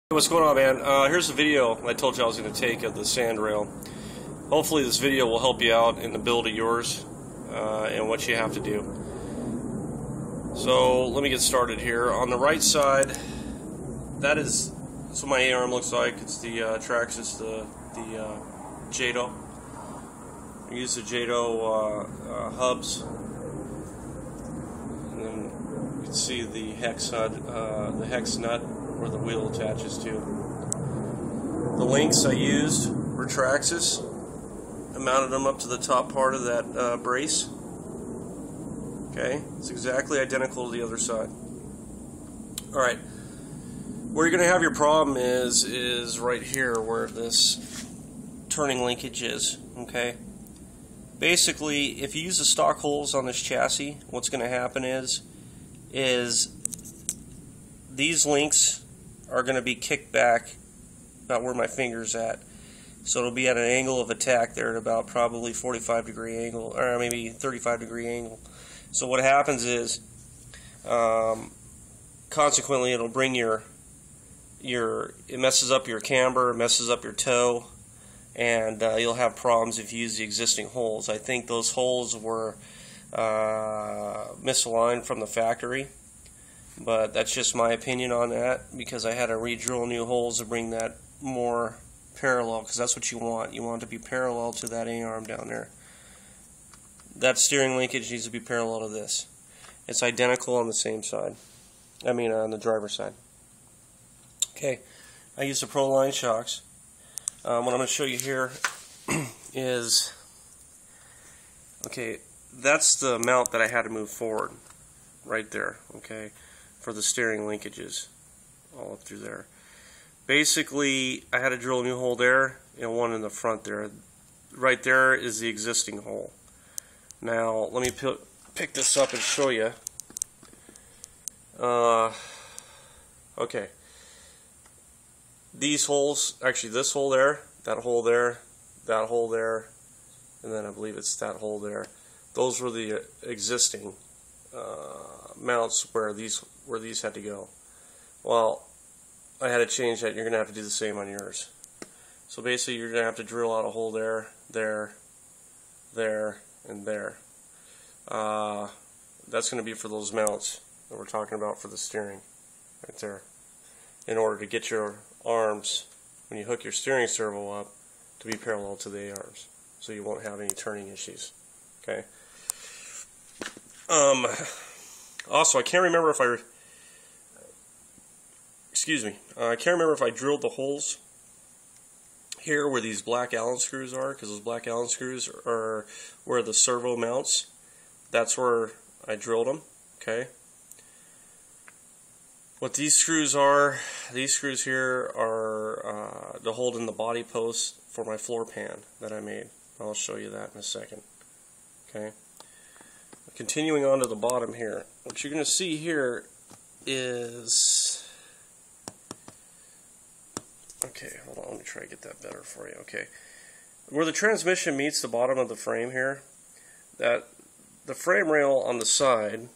What's going on, man? Here's the video I told you I was going to take of the sandrail. Hopefully this video will help you out in the build of yours and what you have to do. So let me get started here. On the right side, that's what my A-arm looks like. It's the Traxxas, the Jado. I use the Jado hubs, and then you can see the hex nut where the wheel attaches to. The links I used were Traxxas. I mounted them up to the top part of that brace. Okay, it's exactly identical to the other side. Alright, where you're going to have your problem is right here where this turning linkage is. Okay, basically if you use the stock holes on this chassis, what's going to happen is these links are going to be kicked back about where my finger's at. So it'll be at an angle of attack there at about probably 45-degree angle, or maybe 35-degree angle. So what happens is, consequently, it'll bring it messes up your camber, messes up your toe, and you'll have problems if you use the existing holes. I think those holes were misaligned from the factory. But that's just my opinion on that, because I had to re-drill new holes to bring that more parallel, because that's what you want. You want it to be parallel to that A-arm down there. That steering linkage needs to be parallel to this. It's identical on the same side. I mean on the driver's side. Okay, I use the Pro Line shocks. What I'm going to show you here is, okay, that's the mount that I had to move forward. Right there, okay, for the steering linkages all up through there. Basically, I had to drill a new hole there and one in the front there. Right there is the existing hole. Now, let me pick this up and show you. Okay. These holes, actually this hole there, that hole there, that hole there, and then I believe it's that hole there. Those were the existing mounts where these had to go. Well, I had to change that. You're going to have to do the same on yours. So basically you're going to have to drill out a hole there, there, there, and there. That's going to be for those mounts that we're talking about for the steering, right there, in order to get your arms, when you hook your steering servo up, to be parallel to the A-arms, so you won't have any turning issues. Okay. Also, I can't remember if I can't remember if I drilled the holes here where these black Allen screws are, because those black Allen screws are where the servo mounts. That's where I drilled them. Okay. What these screws here are to hold in the body post for my floor pan that I made. I'll show you that in a second. Okay. Continuing on to the bottom here, what you're going to see here is, okay, hold on, let me try to get that better for you. Okay, where the transmission meets the bottom of the frame here, that the frame rail on the side,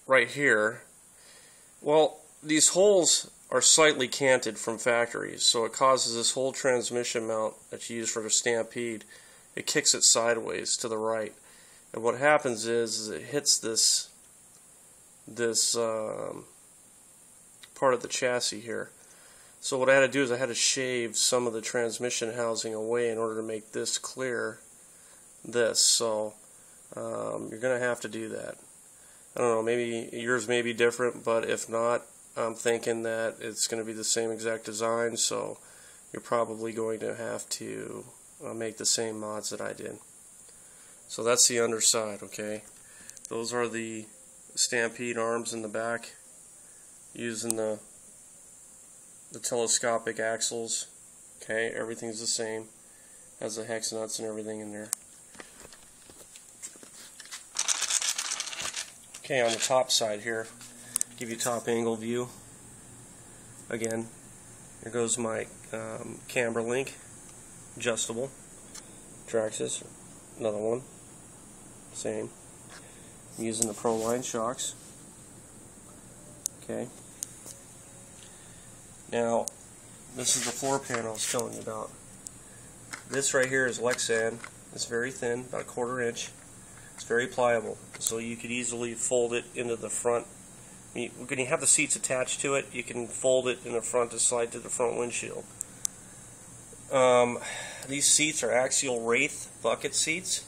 right here, well, these holes are slightly canted from factories, so it causes this whole transmission mount that you use for the Stampede, it kicks it sideways to the right, and what happens is it hits this part of the chassis here. So what I had to do is I had to shave some of the transmission housing away in order to make this clear. So you're gonna have to do that. I don't know, maybe yours may be different, but if not, I'm thinking that it's going to be the same exact design, so you're probably going to have to make the same mods that I did. So that's the underside, okay? Those are the Stampede arms in the back, using the telescopic axles. Okay, everything's the same. Has the hex nuts and everything in there. Okay, on the top side here, give you top angle view. Again, here goes my camber link. Adjustable. Traxxas, another one, same. I'm using the Pro Line shocks. Okay. Now, this is the floor pan I was telling you about. This right here is Lexan. It's very thin, about 1/4 inch. It's very pliable, so you could easily fold it into the front. When you have the seats attached to it, you can fold it in the front to slide to the front windshield. These seats are axial Wraith bucket seats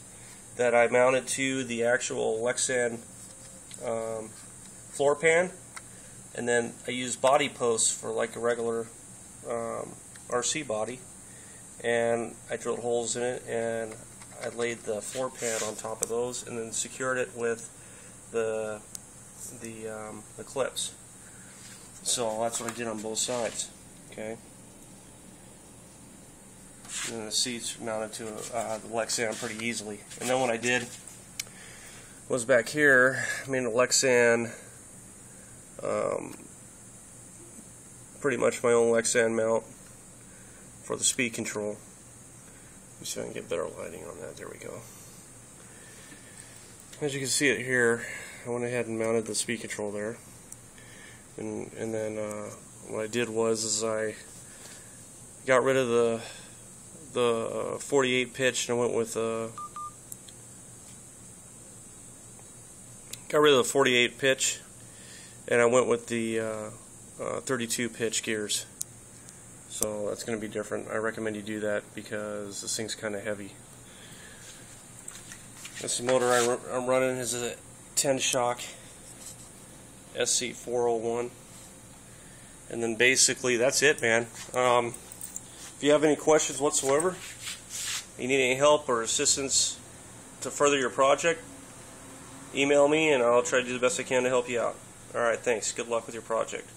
that I mounted to the actual Lexan floor pan, and then I use body posts for like a regular RC body, and I drilled holes in it and I laid the floor pan on top of those and then secured it with the clips. So that's what I did on both sides. Okay. And then the seats mounted to the Lexan pretty easily. And then what I did was back here, I made a Lexan, pretty much my own Lexan mount for the speed control. Let me see if I can get better lighting on that. There we go. As you can see it here, I went ahead and mounted the speed control there. And then what I did was I got rid of the 48 pitch and I went with got rid of the 48 pitch and I went with the 32 pitch gears. So that's going to be different. I recommend you do that because this thing's kind of heavy. This motor I'm running is a 10 shock SC401, and then basically that's it, man. If you have any questions whatsoever, you need any help or assistance to further your project, email me and I'll try to do the best I can to help you out. Alright, thanks. Good luck with your project.